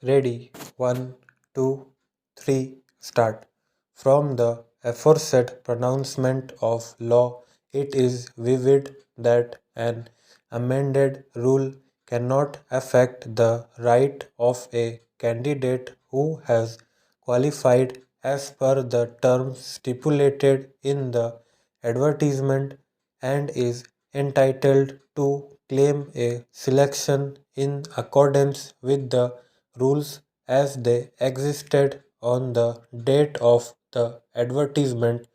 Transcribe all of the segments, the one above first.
Ready? 1, 2, 3, start. From the aforesaid pronouncement of law, it is vivid that an amended rule cannot affect the right of a candidate who has qualified as per the terms stipulated in the advertisement and is entitled to claim a selection in accordance with the rules as they existed on the date of the advertisement,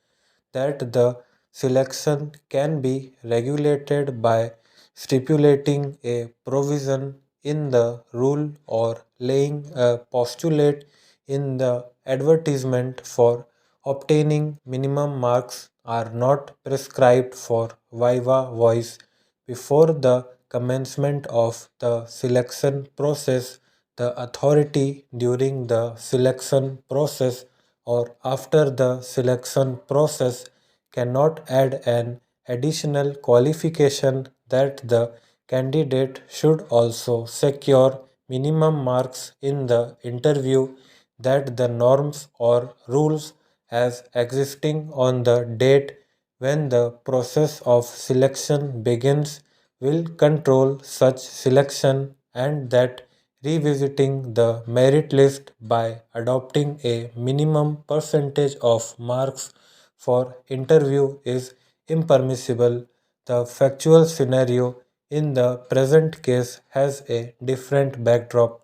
that the selection can be regulated by stipulating a provision in the rule or laying a postulate in the advertisement for obtaining minimum marks are not prescribed for viva voce before the commencement of the selection process. The authority during the selection process or after the selection process cannot add an additional qualification that the candidate should also secure minimum marks in the interview, that the norms or rules as existing on the date when the process of selection begins will control such selection, and that revisiting the merit list by adopting a minimum percentage of marks for interview is impermissible. The factual scenario in the present case has a different backdrop.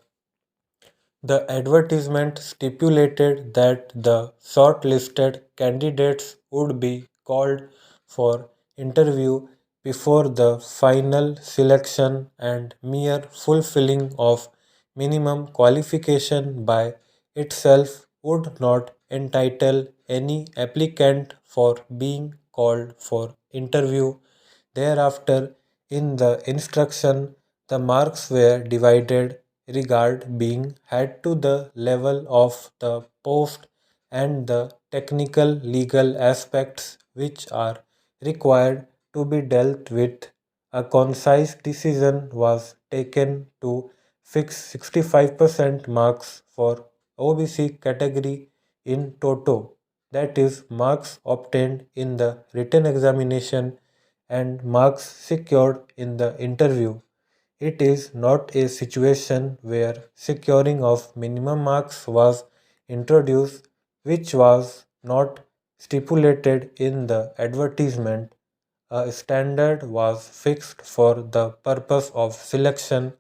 The advertisement stipulated that the shortlisted candidates would be called for interview before the final selection, and mere fulfilling of minimum qualification by itself would not entitle any applicant for being called for interview. Thereafter, in the instruction, the marks were divided regard being had to the level of the post and the technical legal aspects which are required to be dealt with. A concise decision was taken to fix 65% marks for OBC category in toto, that is, marks obtained in the written examination and marks secured in the interview. It is not a situation where securing of minimum marks was introduced, which was not stipulated in the advertisement. A standard was fixed for the purpose of selection.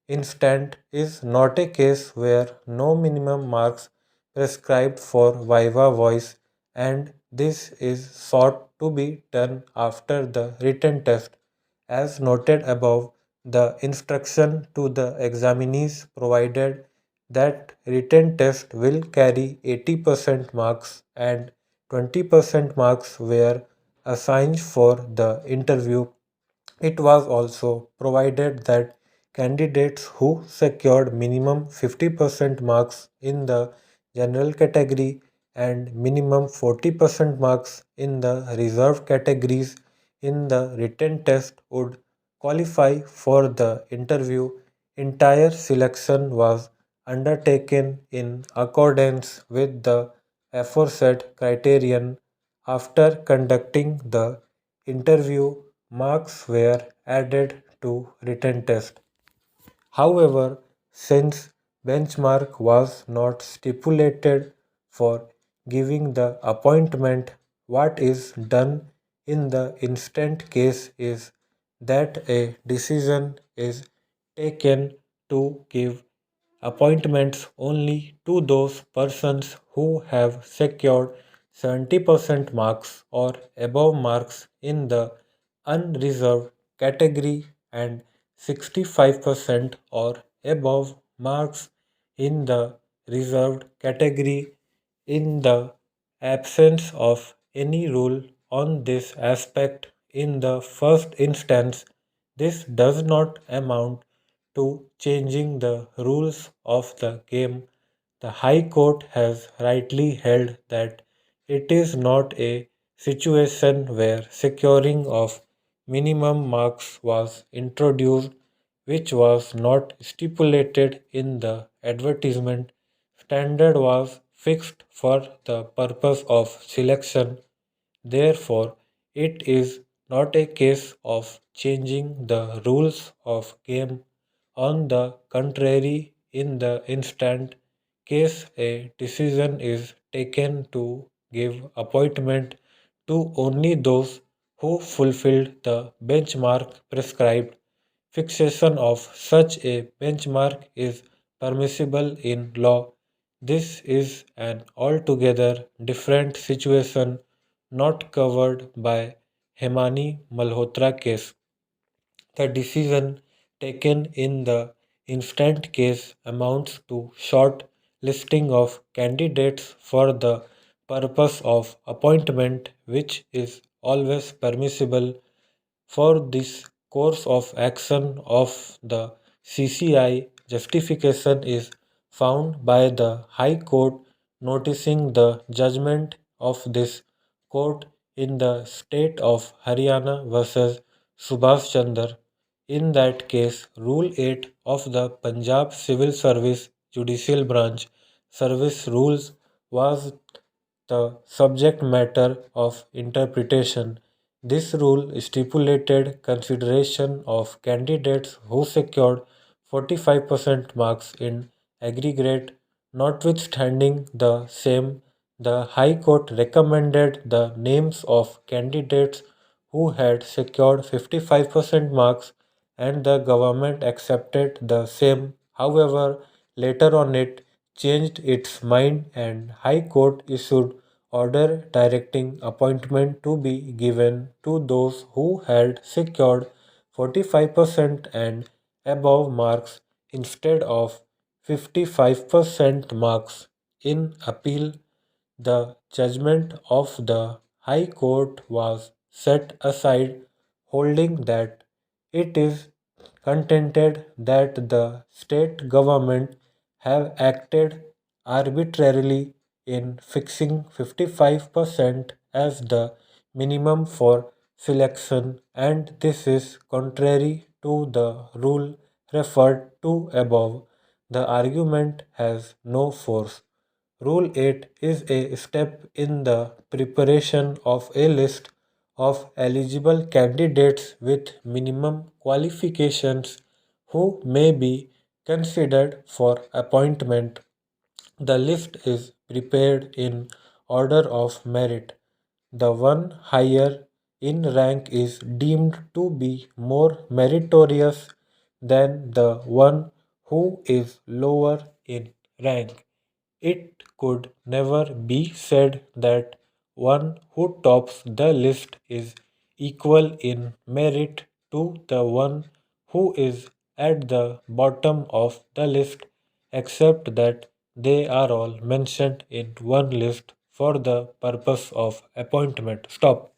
Instant is not a case where no minimum marks prescribed for viva voice, and this is sought to be done after the written test. As noted above, the instruction to the examinees provided that written test will carry 80% marks and 20% marks were assigned for the interview. It was also provided that candidates who secured minimum 50% marks in the general category and minimum 40% marks in the reserved categories in the written test would qualify for the interview. Entire selection was undertaken in accordance with the aforesaid criterion. After conducting the interview, marks were added to written test. However, since benchmark was not stipulated for giving the appointment, what is done in the instant case is that a decision is taken to give appointments only to those persons who have secured 70% marks or above marks in the unreserved category and 65% or above marks in the reserved category. In the absence of any rule on this aspect in the first instance, this does not amount to changing the rules of the game. The High Court has rightly held that it is not a situation where securing of minimum marks was introduced which was not stipulated in the advertisement. Standard was fixed for the purpose of selection. Therefore, it is not a case of changing the rules of game. On the contrary, in the instant case a decision is taken to give appointment to only those who fulfilled the benchmark prescribed. Fixation of such a benchmark is permissible in law. This is an altogether different situation not covered by Hemani Malhotra case. The decision taken in the instant case amounts to short listing of candidates for the purpose of appointment, which is always permissible. For this course of action of the CCI, justification is found by the High Court noticing the judgment of this court in the state of Haryana versus Subhash Chandra. In that case, Rule 8 of the Punjab Civil Service Judicial Branch Service Rules was the subject matter of interpretation. This rule stipulated consideration of candidates who secured 45% marks in aggregate. Notwithstanding the same, the High Court recommended the names of candidates who had secured 55% marks and the government accepted the same. However, later on it changed its mind and High Court issued order directing appointment to be given to those who had secured 45% and above marks instead of 55% marks. In appeal, the judgment of the High Court was set aside, holding that it is contended that the state government have acted arbitrarily in fixing 55% as the minimum for selection, and this is contrary to the rule referred to above. The argument has no force. Rule 8 is a step in the preparation of a list of eligible candidates with minimum qualifications who may be considered for appointment. The list is prepared in order of merit. The one higher in rank is deemed to be more meritorious than the one who is lower in rank. It could never be said that one who tops the list is equal in merit to the one who is at the bottom of the list, except that they are all mentioned in one list for the purpose of appointment. Stop.